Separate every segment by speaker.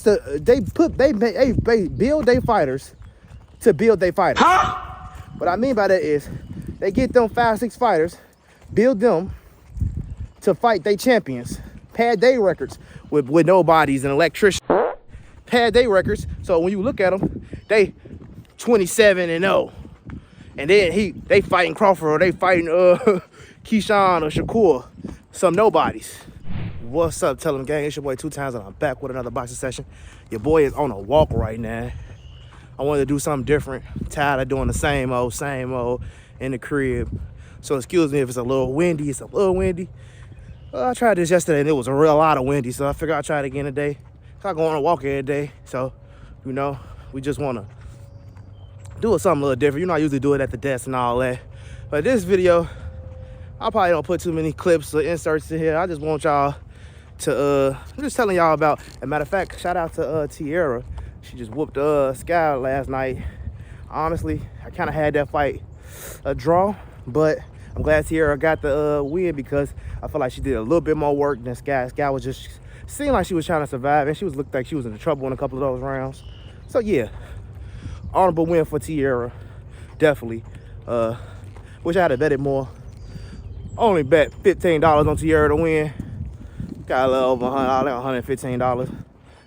Speaker 1: They build their fighters to build their fighters. Huh? What I mean by that is they get them 5-6 fighters, build them to fight their champions, pad their records with nobodies and electricians. Pad their records, so when you look at them, they 27-0, and then they fighting Crawford, or they fighting Keyshawn or Shakur, some nobodies. What's up, Tell 'em gang? It's your boy 2 Times, and I'm back with another boxing session. Your boy is on a walk right now. I wanted to do something different. Tired of doing the same old in the crib. So excuse me if it's a little windy. It's a little windy. I tried this yesterday and it was a lot of windy, so I figured I'd try it again today. I go on a walk every day, so you know, we just want to do something a little different. You know, I usually do it at the desk and all that, but this video, I probably don't put too many clips or inserts in here. I just want y'all to I'm just telling y'all about. As a matter of fact, shout out to Tierra. She just whooped Sky last night. Honestly, I kind of had that fight a draw, but I'm glad Tierra got the win because I feel like she did a little bit more work than Sky. Sky was just seemed like she was trying to survive, and she looked like she was in trouble in a couple of those rounds. So yeah, honorable win for Tierra, definitely. Wish I had to bet it more. Only bet $15 on Tierra to win. Got a little over $115.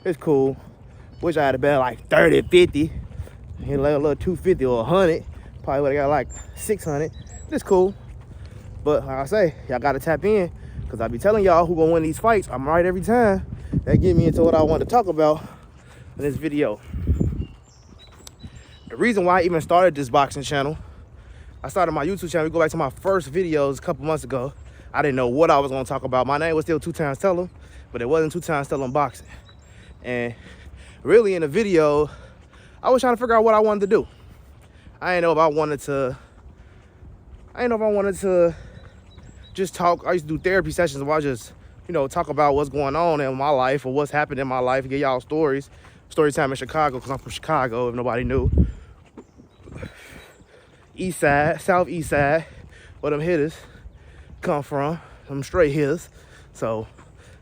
Speaker 1: It's cool. Wish I had to bet like 30, 50. Hit like a little 250 or 100. Probably would have got like 600. It's cool. But like I say, y'all gotta tap in, because I be telling y'all who gonna win these fights. I'm right every time. That get me into what I want to talk about in this video. The reason why I even started this boxing channel, I started my YouTube channel. We go back to my first videos a couple months ago. I didn't know what I was gonna talk about. My name was still 2 Times Tell 'em, but it wasn't 2 Times Tell 'em boxing. And really in the video, I was trying to figure out what I wanted to do. I didn't know if I wanted to just talk. I used to do therapy sessions where I just, you know, talk about what's going on in my life or what's happened in my life, give y'all stories. Story time in Chicago, because I'm from Chicago, if nobody knew. East side, southeast side, where them hitters come from, them straight hitters. So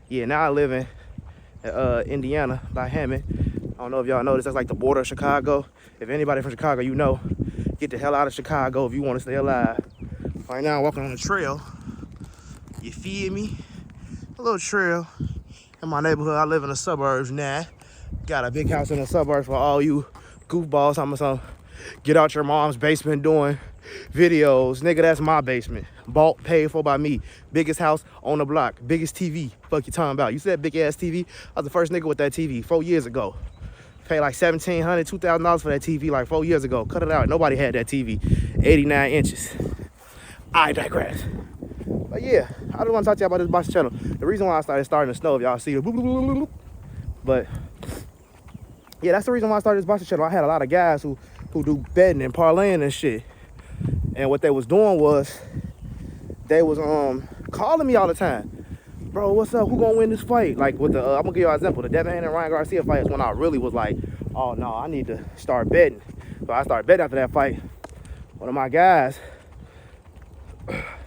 Speaker 1: yeah, now I live in Indiana, by Hammond. I don't know if y'all know this, that's like the border of Chicago. If anybody from Chicago, you know, get the hell out of Chicago if you want to stay alive. Right now I'm walking on a trail. You feel me? A little trail in my neighborhood. I live in the suburbs now. Got a big house in the suburbs for all you goofballs. I'm get out your mom's basement doing videos. Nigga, that's my basement. Bought, paid for by me. Biggest house on the block. Biggest TV. Fuck you talking about? You said big ass TV? I was the first nigga with that TV 4 years ago. Paid like $1,700, $2,000 for that TV like 4 years ago. Cut it out. Nobody had that TV. 89 inches. I digress. But yeah, I just want to talk to you about this boxing channel. The reason why I starting to snow, if y'all see the boop, boop, boop, boop, boop. But yeah, that's the reason why I started this boxing channel. I had a lot of guys who do betting and parlaying and shit. And what they was doing was they was calling me all the time. Bro, what's up? Who gonna win this fight? Like with the I'm gonna give you an example. The Devin Haney and Ryan Garcia fight is when I really was like, oh no, I need to start betting. So I started betting after that fight. One of my guys,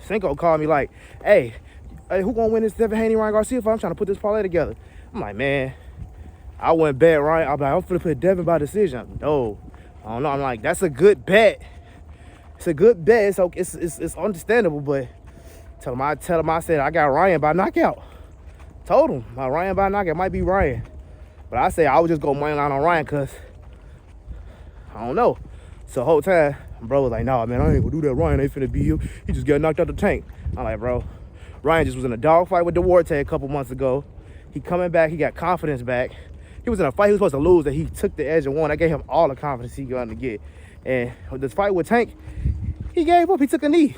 Speaker 1: Cinco, called me like, hey, who gonna win this Devin Haney Ryan Garcia fight? I'm trying to put this parlay together. I'm like, man, I wouldn't bet Ryan. I'm like, I'm finna put Devin by decision. No, I don't know. I'm like, that's a good bet. It's a good bet. It's okay. It's understandable, but tell him I said I got Ryan by knockout. Told him my Ryan by knockout might be Ryan, but I say I would just go money line on Ryan because I don't know. So the whole time, bro was like, nah, man, I ain't gonna do that. Ryan ain't finna beat him. He just got knocked out the tank. I'm like, bro, Ryan just was in a dogfight with Duarte a couple months ago. He coming back. He got confidence back. He was in a fight he was supposed to lose that he took the edge and won. I gave him all the confidence he going to get. And with this fight with Tank, he gave up. He took a knee.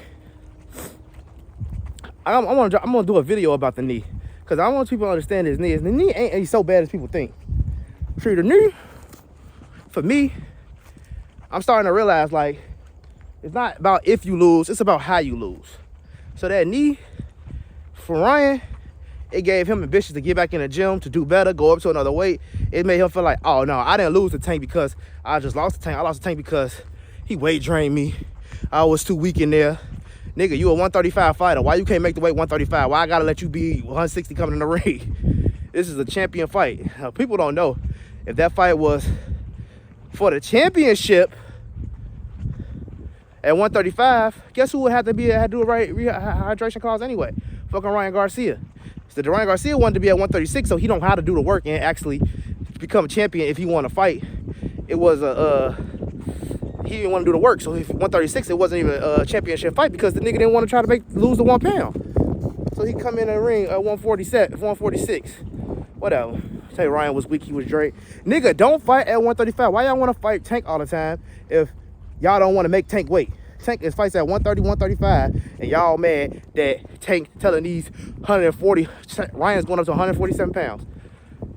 Speaker 1: I'm gonna do a video about the knee, because I want people to understand his knee. The knee ain't so bad as people think. See, the knee, for me, I'm starting to realize, like, it's not about if you lose, it's about how you lose. So that knee, for Ryan, it gave him ambitions to get back in the gym, to do better, go up to another weight. It made him feel like, oh no, I didn't lose the Tank because I just lost the Tank. I lost the Tank because he weight drained me. I was too weak in there. Nigga, you a 135 fighter. Why you can't make the weight 135? Why I gotta let you be 160 coming in the ring? This is a champion fight. People don't know. If that fight was for the championship at 135, guess who would have to do a rehydration clause anyway? Fucking Ryan Garcia. So Ryan Garcia wanted to be at 136, so he don't have to do the work and actually become a champion if he want to fight. It was he didn't want to do the work, so if 136, it wasn't even a championship fight because the nigga didn't want to try to lose the 1 pound. So he come in the ring at 146. Whatever. Tell you Ryan was weak, he was Drake. Nigga, don't fight at 135. Why y'all want to fight Tank all the time if y'all don't want to make Tank weight? Tank is fights at 130, 135, and y'all mad that Tank telling these 140, Ryan's going up to 147 pounds.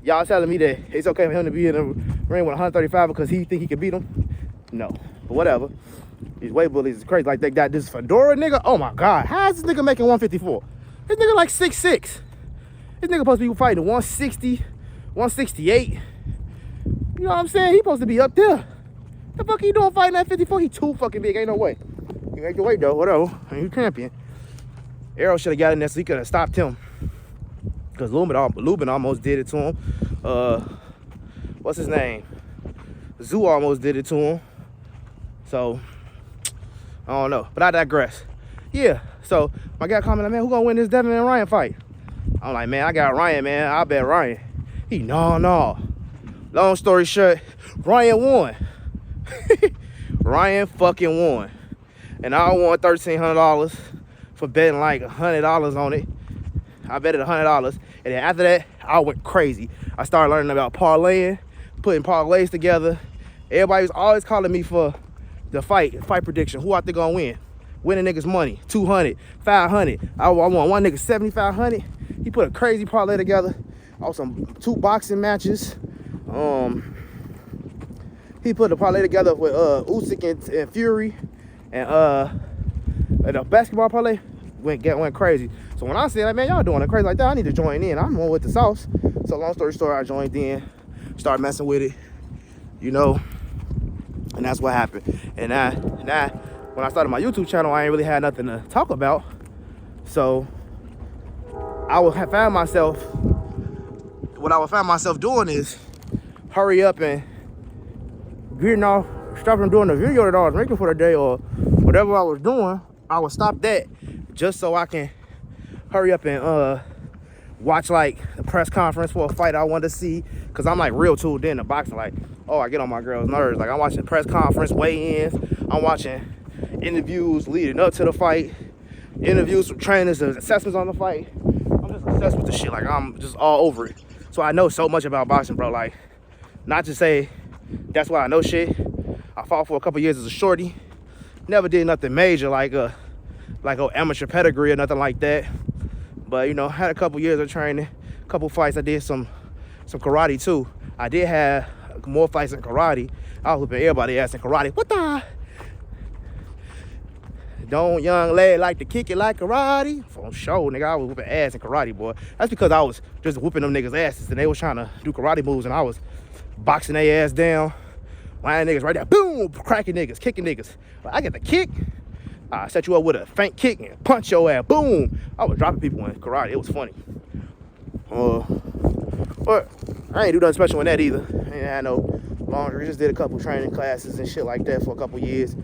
Speaker 1: Y'all telling me that it's okay for him to be in the ring with 135 because he think he can beat him? No, but whatever. These weight bullies is crazy. Like they got this Fedora nigga. Oh my God, how is this nigga making 154? This nigga like 6'6". This nigga supposed to be fighting 160, 168. You know what I'm saying? He supposed to be up there. The fuck he doing fighting at 54? He too fucking big. Ain't no way. He make the weight though. Whatever. He champion. Arrow should have got in there so he could have stopped him. Because Lubin almost did it to him. What's his name? Zoo almost did it to him. So, I don't know. But I digress. Yeah. So, my guy commented, man, who gonna win this Devin and Ryan fight? I'm like, man, I got Ryan, man. I bet Ryan. He, no. Long story short, Ryan won. Ryan fucking won. And I won $1,300 for betting like $100 on it. I betted $100. And then after that, I went crazy. I started learning about parlaying, putting parlays together. Everybody was always calling me for the fight prediction. Who I think gonna win? Winning niggas money, 200, 500. I won one nigga 7,500. He put a crazy parlay together. Also 2 boxing matches. He put a parlay together with Usyk and Fury, and a basketball parlay went crazy. So when I said, like, man, y'all doing it crazy like that, I need to join in. I'm on with the sauce. So long story short, I joined in, started messing with it, you know, and that's what happened. And now when I started my YouTube channel, I ain't really had nothing to talk about. So I would have found myself, what I would find myself doing is hurry up and getting off, stopping doing the video that I was making for the day or whatever I was doing. I would stop that just so I can hurry up and watch like the press conference for a fight I wanted to see. Cause I'm like real tuned in to boxing. Like, oh, I get on my girl's nerves. Like I'm watching press conference, weigh-ins. I'm watching interviews leading up to the fight, interviews from trainers, assessments on the fight. I'm just obsessed with the shit. Like I'm just all over it. So I know so much about boxing, bro. Like, not to say that's why I know shit. I fought for a couple years as a shorty. Never did nothing major like amateur pedigree or nothing like that. But you know, had a couple years of training, a couple fights. I did some karate too. I did have more fights in karate. I was whooping everybody ass in karate. What the? Don't young lad like to kick it like karate? For sure, nigga, I was whooping ass in karate, boy. That's because I was just whooping them niggas' asses and they was trying to do karate moves and I was boxing their ass down, lying niggas right there, boom, cracking niggas, kicking niggas. Like, I get the kick, I set you up with a feint kick and punch your ass, boom. I was dropping people in karate. It was funny. But I ain't do nothing special in that either. I ain't had no laundry. Just did a couple training classes and shit like that for a couple years.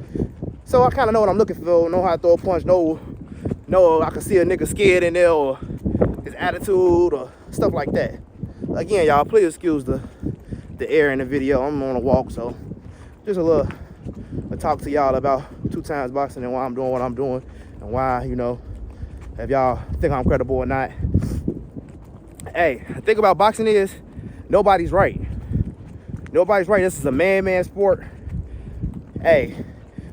Speaker 1: So I kind of know what I'm looking for. Know how to throw a punch. Know I can see a nigga scared in there or his attitude or stuff like that. Again, y'all, please excuse the air in the video. I'm on a walk, so just a talk to y'all about 2 times boxing and why I'm doing what I'm doing and why, you know, if y'all think I'm credible or not. Hey, the thing about boxing is nobody's right. Nobody's right. This is a man sport. Hey,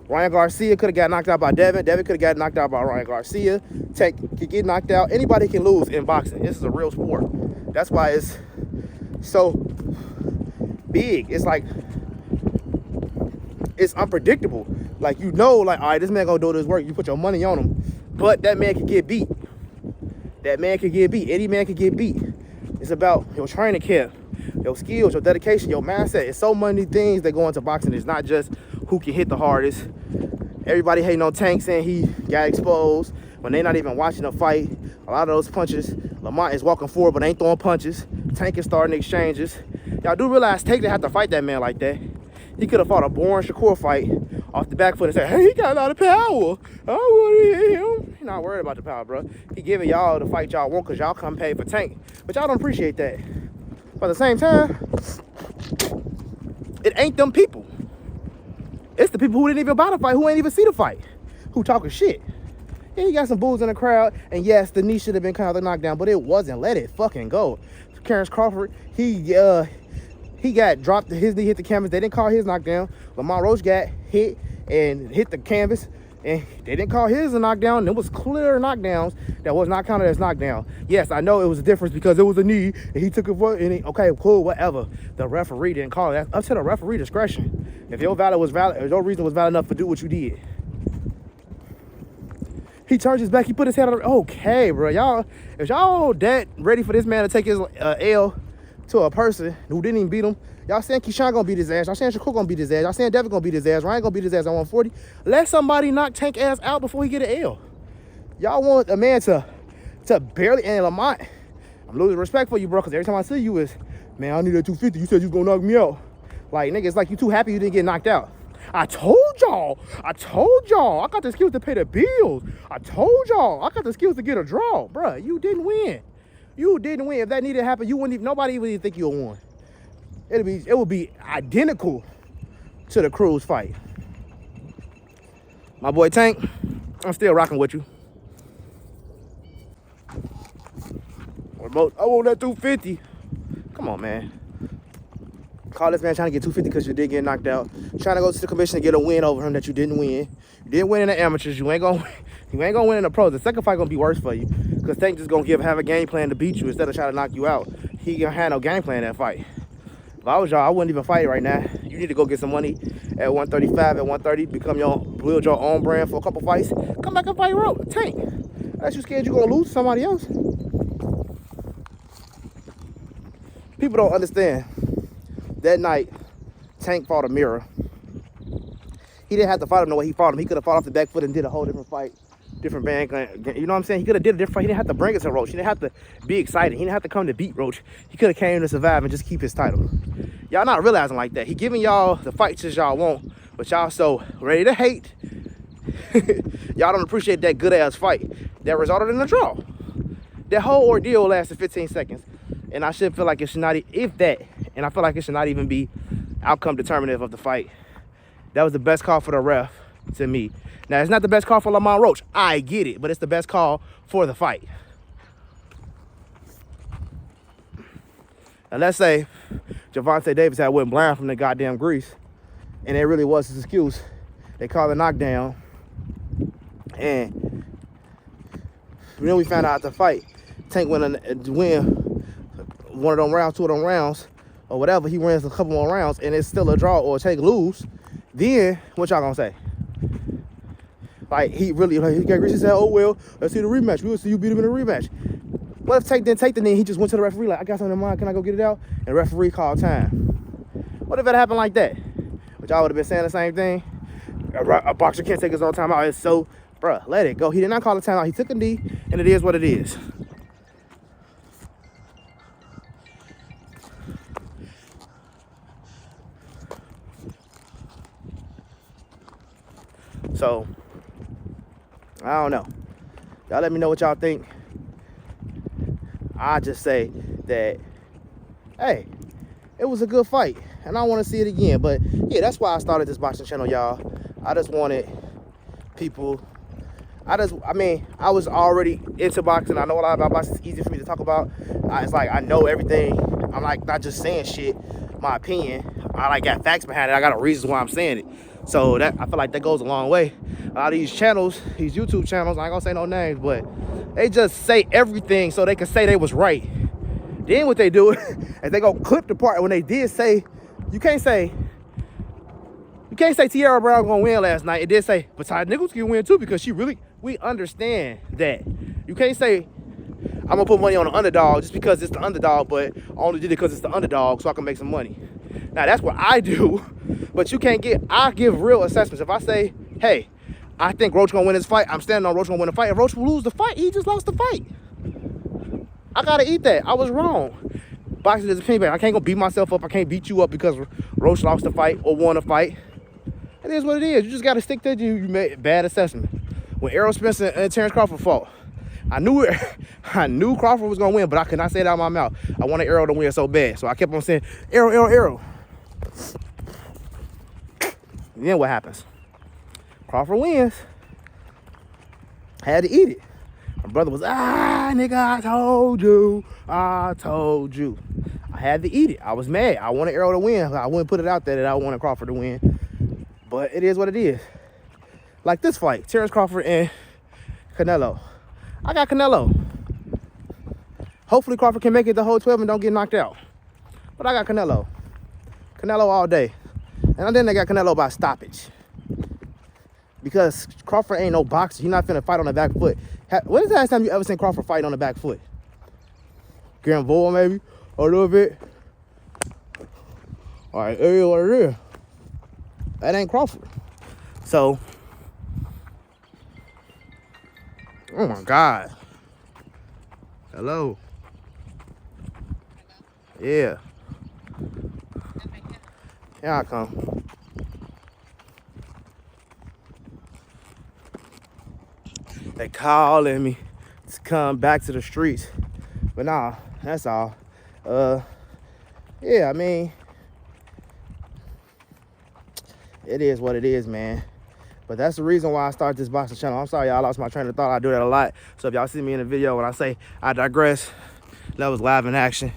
Speaker 1: Ryan Garcia could have got knocked out by Devin. Devin could have got knocked out by Ryan Garcia. Tech could get knocked out. Anybody can lose in boxing. This is a real sport. That's why it's so big. It's like, it's unpredictable. Like, you know, like, all right, this man gonna do this work. You put your money on him. But that man can get beat. That man can get beat. Any man can get beat. It's about your training camp, your skills, your dedication, your mindset. It's so many things that go into boxing. It's not just who can hit the hardest. Everybody hating on Tank saying he got exposed when they not even watching the fight. A lot of those punches, Lamont is walking forward but ain't throwing punches. Tank is starting exchanges. Y'all do realize Tank didn't have to fight that man like that. He could have fought a boring Shakur fight off the back foot and said, hey, he got a lot of power. I want to hit him. He's not worried about the power, bro. He giving y'all the fight y'all want because y'all come pay for Tank. But y'all don't appreciate that. But at the same time, it ain't them people. It's the people who didn't even buy the fight, who ain't even see the fight, who talking shit. Yeah, he got some bulls in the crowd, and yes, the knee should have been kind of the knockdown, but it wasn't. Let it fucking go. Terrence Crawford, he got dropped. His knee hit the canvas. They didn't call his knockdown. Lamont Roach got hit and hit the canvas, and they didn't call his a knockdown. It was clear knockdowns that was not counted as knockdown. Yes, I know it was a difference because it was a knee, and he took it for it. Okay, cool, whatever. The referee didn't call it. That's up to the referee discretion. If your valid was valid, if your reason was valid enough to do what you did. He turns his back. He put his head on. Okay, bro, y'all. If y'all that ready for this man to take his L to a person who didn't even beat him, y'all saying Keyshawn gonna beat his ass. Y'all saying Shakur gonna beat his ass. Y'all saying Devin gonna beat his ass. Ryan gonna beat his ass at 140. Let somebody knock Tank ass out before he get an L. Y'all want a man to barely, and Lamont, I'm losing respect for you, bro, because every time I see you is, man, I need that 250. You said you was gonna knock me out. Like, nigga, it's like you too happy you didn't get knocked out. I told y'all. I got the skills to pay the bills. I told y'all. I got the skills to get a draw. Bruh, you didn't win. You didn't win. If that needed to happen, you wouldn't even, nobody would even think you won. It would be identical to the Cruz fight. My boy Tank, I'm still rocking with you. I want that 250. Come on, man. Call this man trying to get 250 because you did get knocked out. Trying to go to the commission and get a win over him that you didn't win. You didn't win in the amateurs. You ain't gonna win in the pros. The second fight gonna be worse for you because Tank just gonna have a game plan to beat you instead of trying to knock you out. He gonna have no game plan in that fight. If I was y'all, I wouldn't even fight right now. You need to go get some money at 135, at 130, build your own brand for a couple fights. Come back and fight Tank. Unless you scared you're gonna lose to somebody else. People don't understand. That night, Tank fought a mirror. He didn't have to fight him the way he fought him. He could have fought off the back foot and did a whole different fight, different band. You know what I'm saying? He could have did a different fight. He didn't have to bring it to Roach. He didn't have to be excited. He didn't have to come to beat Roach. He could have came to survive and just keep his title. Y'all not realizing like that. He giving y'all the fights that y'all want, but y'all so ready to hate. Y'all don't appreciate that good ass fight that resulted in a draw. That whole ordeal lasted 15 seconds. And I should feel like it should not, if that, and I feel like it should not even be outcome determinative of the fight. That was the best call for the ref to me. Now, it's not the best call for Lamont Roach. I get it, but it's the best call for the fight. And let's say Gervonta Davis had went blind from the goddamn grease, and it really was his excuse. They called a knockdown, and then we found out at the fight, Tank went to win one of them rounds, two of them rounds, or whatever. He wins a couple more rounds, and it's still a draw or Tank lose. Then what y'all gonna say? Like he got greasy. He said, "Oh well, let's see the rematch. We'll see you beat him in a rematch." What if Tank didn't take the knee? He just went to the referee like, "I got something in mind. Can I go get it out?" And the referee called time. What if it happened like that? But y'all would have been saying the same thing. A boxer can't take his own time out. It's so, bruh, let it go. He did not call a time out. He took a knee, and it is what it is. So, I don't know. Y'all let me know what y'all think. I just say that, hey, it was a good fight, and I want to see it again. But, yeah, that's why I started this boxing channel, y'all. I just wanted people, I was already into boxing. I know a lot about boxing. It's easy for me to talk about. It's like I know everything. I'm like not just saying shit, my opinion. I like got facts behind it. I got a reason why I'm saying it. So that I feel like that goes a long way. A lot of these channels, these YouTube channels, I ain't gonna say no names, but they just say everything so they can say they was right. Then what they do is they go clip the part when they did say, you can't say Tierra Brown gonna win last night. It did say, but Ty Nichols can win too because we understand that. You can't say, I'm gonna put money on the underdog just because it's the underdog, but I only did it because it's the underdog so I can make some money. Now that's what I do, but I give real assessments. If I say, hey, I think Roach gonna win this fight, I'm standing on Roach gonna win the fight. If Roach will lose the fight, he just lost the fight. I gotta eat that. I was wrong. Boxing is a opinion. I can't go beat myself up. I can't beat you up because Roach lost the fight or won a fight. It is what it is. You just got to stick to it. You made bad assessment. When Errol Spence and Terrence Crawford fought, I knew it. I knew Crawford was going to win, but I could not say it out of my mouth. I wanted Errol to win so bad. So I kept on saying, Errol, Errol, Errol. And then what happens? Crawford wins. Had to eat it. My brother was, nigga, I told you. I told you. I had to eat it. I was mad. I wanted Errol to win. I wouldn't put it out there that I wanted Crawford to win. But it is what it is. Like this fight, Terrence Crawford and Canelo. I got Canelo. Hopefully Crawford can make it the whole 12 and don't get knocked out. But I got Canelo. Canelo all day. And then they got Canelo by stoppage. Because Crawford ain't no boxer. He's not finna fight on the back foot. When is the last time you ever seen Crawford fight on the back foot? Grand Voll maybe? A little bit. All right, there. That ain't Crawford. So, oh my God. Hello. Yeah. Here I come. They calling me to come back to the streets. But nah, that's all. Yeah, I mean, it is what it is, man. But that's the reason why I started this boxing channel. I'm sorry, y'all, I lost my train of thought. I do that a lot. So if y'all see me in the video when I say I digress, that was live in action.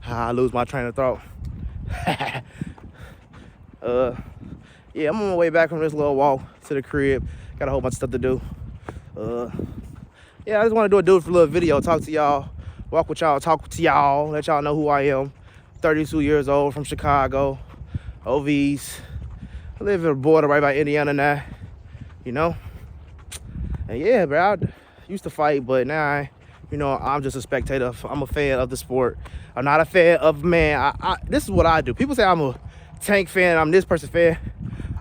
Speaker 1: I lose my train of thought. Yeah, I'm on my way back from this little walk to the crib. Got a whole bunch of stuff to do. Yeah, I just want to do it for a little video, talk to y'all, walk with y'all, talk to y'all, let y'all know who I am. 32 years old, from Chicago, OVs. I live at the border right by Indiana now, you know? And yeah, bro, I used to fight, but now, I'm just a spectator. I'm a fan of the sport. I'm not a fan of, man, this is what I do. People say I'm a Tank fan, I'm this person fan.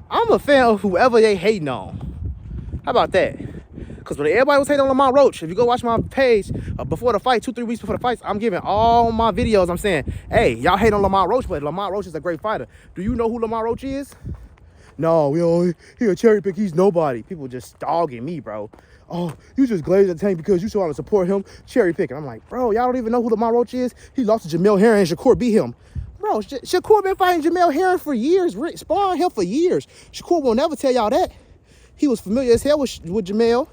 Speaker 1: I'm a fan of whoever they hating on. How about that? Because when everybody was hating on Lamont Roach, if you go watch my page before the fight, 2-3 weeks before the fights, I'm giving all my videos. I'm saying, hey, y'all hate on Lamont Roach, but Lamont Roach is a great fighter. Do you know who Lamont Roach is? No, he a cherry pick. He's nobody. People just dogging me, bro. Oh, you just glazed the Tank because you want to support him, cherry picking. I'm like, bro, y'all don't even know who Lamont Roach is? He lost to Jamel Herring and Shakur beat him. Bro, Shakur been fighting Jamel Herring for years, sparring him for years. Shakur will never tell y'all that. He was familiar as hell with Jamel.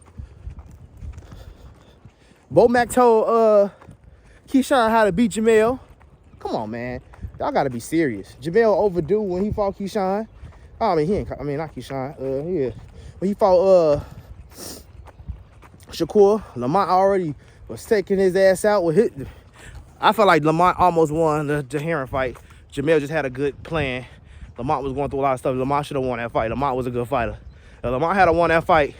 Speaker 1: Bo Mac told Keyshawn how to beat Jamel. Come on, man. Y'all got to be serious. Jamel overdue when he fought Keyshawn. Not Keyshawn. Yeah. When he fought Shakur, Lamont already was taking his ass out with hit. I felt like Lamont almost won the Herring fight. Jamel just had a good plan. Lamont was going through a lot of stuff. Lamont should have won that fight. Lamont was a good fighter. If Lamont had won that fight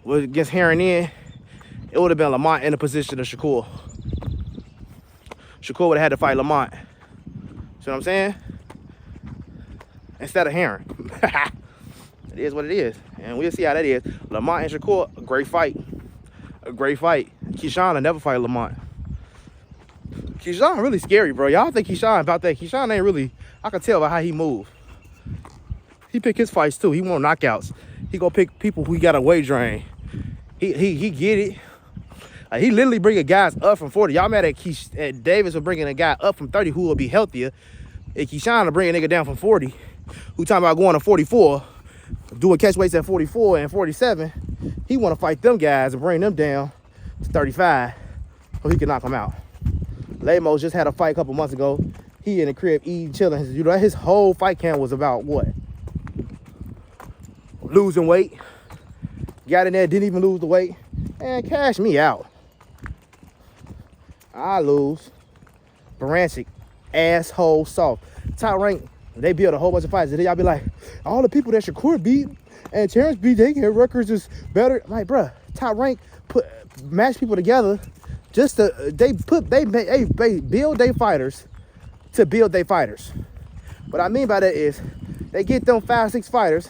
Speaker 1: against Herring it would have been Lamont in the position of Shakur. Shakur would have had to fight Lamont. See what I'm saying? Instead of Herring. It is what it is. And we'll see how that is. Lamont and Shakur, a great fight. A great fight. Keyshawn will never fight Lamont. Keyshawn really scary, bro. Y'all think Keyshawn about that. Keyshawn ain't really, I can tell by how he move. He pick his fights too. He want knockouts. He gonna pick people who he got a weight drain. He get it. He literally bringing guys up from 40. Y'all mad at Davis for bringing a guy up from 30 who will be healthier. And Keyshawn to bring a nigga down from 40, who talking about going to 44, doing catch weights at 44 and 47. He want to fight them guys and bring them down to 35 so he can knock them out. Lamos just had a fight a couple months ago. He in the crib eating, chilling. His whole fight camp was about what? Losing weight. Got in there, didn't even lose the weight. And cash me out. I lose. Baranchik, asshole soft. Top rank, they build a whole bunch of fights. And then y'all be like, all the people that Shakur beat and Terrence beat, they get records is better. Like, bruh, top rank match people together. Just to, they build their fighters to build their fighters. What I mean by that is they get them 5-6 fighters,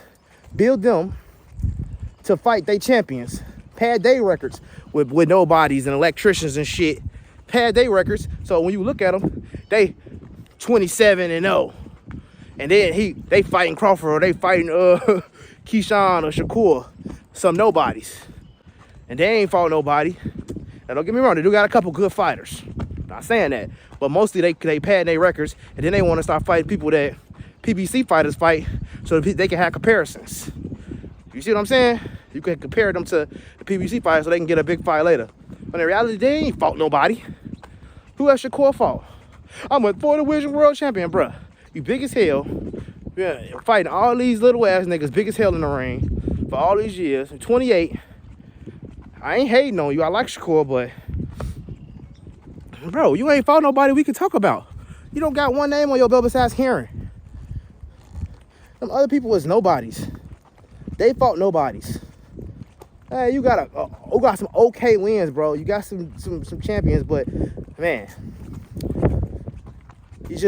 Speaker 1: build them to fight they champions, pad their records with nobodies and electricians and shit. Pad their records, so when you look at them, they 27-0. And then they fighting Crawford, or they fighting Keyshawn or Shakur, some nobodies. And they ain't fought nobody. Now don't get me wrong, they do got a couple good fighters. Not saying that. But mostly they pad their records, and then they want to start fighting people that PBC fighters fight so they can have comparisons. You see what I'm saying? You can compare them to the PBC fighters so they can get a big fight later. But in reality, they ain't fought nobody. Who else Shakur fought? I'm a 4-division world champion, bruh. You big as hell. Yeah, fighting all these little ass niggas big as hell in the ring for all these years. I'm 28. I ain't hating on you. I like Shakur, but bro, you ain't fought nobody we can talk about. You don't got one name on your belt besides Heron. Them other people was nobodies. They fought nobodies. Hey, you got some okay wins, bro. You got some champions, but man, it's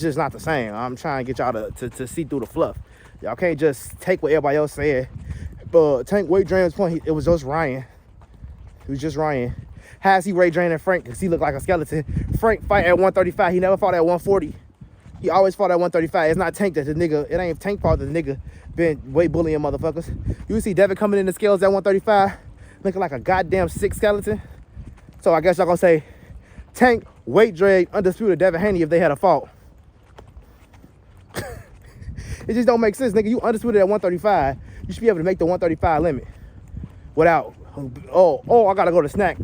Speaker 1: just not the same. I'm trying to get y'all to see through the fluff. Y'all can't just take what everybody else said. But Tank weight drain was point. It was just Ryan. It was just Ryan. How's he weight draining Frank? Because he looked like a skeleton. Frank fight at 135. He never fought at 140. He always fought at 135. It's not Tank that the nigga. It ain't Tank fault that the nigga been weight bullying motherfuckers. You see Devin coming in the scales at 135, looking like a goddamn sick skeleton. So I guess y'all gonna say Tank weight drain undisputed Devin Haney if they had a fault. It just don't make sense, nigga. You undisputed at 135. You should be able to make the 135 limit without, I gotta go to snack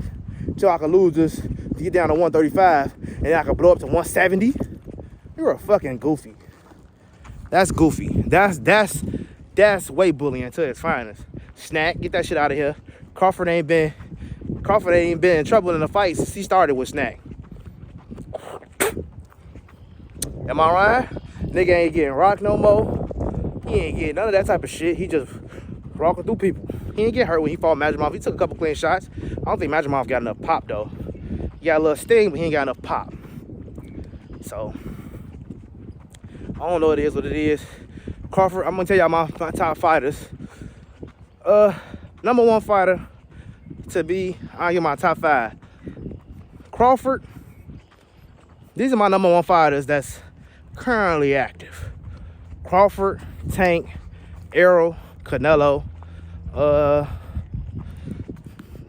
Speaker 1: till I can lose this to get down to 135 and then I can blow up to 170. You're a fucking goofy. That's goofy. That's weight bullying to its finest. Snack, get that shit out of here. Crawford ain't been in trouble in the fight since he started with Snack. Am I right? Nigga ain't getting rocked no more. He ain't getting none of that type of shit. He just rocking through people. He ain't get hurt when he fought Majimov. He took a couple clean shots. I don't think Majimov got enough pop though. He got a little sting, but he ain't got enough pop. So I don't know what it is. Crawford, I'm gonna tell y'all my top fighters. Number one fighter to be, I'll give my top 5. Crawford. These are my number one fighters that's currently active. Crawford, Tank, Errol, Canelo.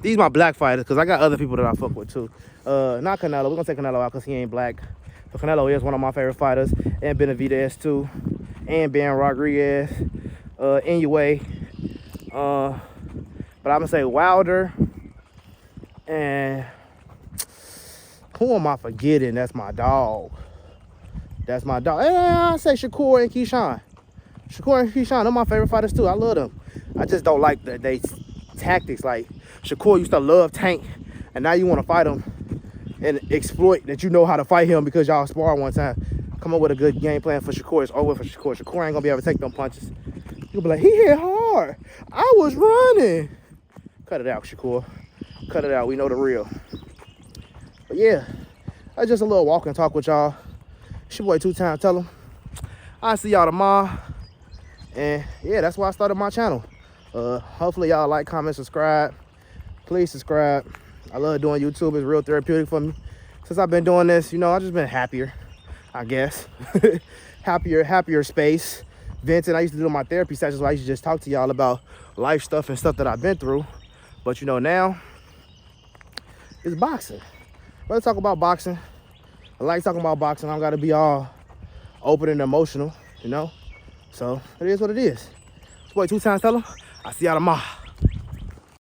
Speaker 1: These my black fighters because I got other people that I fuck with too. Not Canelo. We're gonna take Canelo out because he ain't black. But Canelo is one of my favorite fighters, and Benavidez too, and Ben Rodriguez, Inoue. But I'm gonna say Wilder, and who am I forgetting? That's my dog. That's my dog. And I say Shakur and Keyshawn. Shakur and Keyshawn, they're my favorite fighters too. I love them. I just don't like they tactics. Like Shakur used to love Tank, and now you want to fight him and exploit that you know how to fight him because y'all spar one time. Come up with a good game plan for Shakur. It's over for Shakur. Shakur ain't gonna be able to take them punches. You'll be like, he hit hard. I was running. Cut it out, Shakur. Cut it out. We know the real. But yeah, that's just a little walk and talk with y'all. It's your boy 2 Time. Tell him. I'll see y'all tomorrow. And yeah, that's why I started my channel. Hopefully y'all like, comment, subscribe. Please subscribe. I love doing YouTube. It's real therapeutic for me. Since I've been doing this, you know, I've just been happier, I guess. happier space. Venting. I used to do my therapy sessions where I used to just talk to y'all about life stuff and stuff that I've been through. But you know, now it's boxing. Let's talk about boxing. I like talking about boxing. I don't gotta be all open and emotional, you know? So it is what it is. It's boy 2 Times. Tell him. I'll see y'all tomorrow.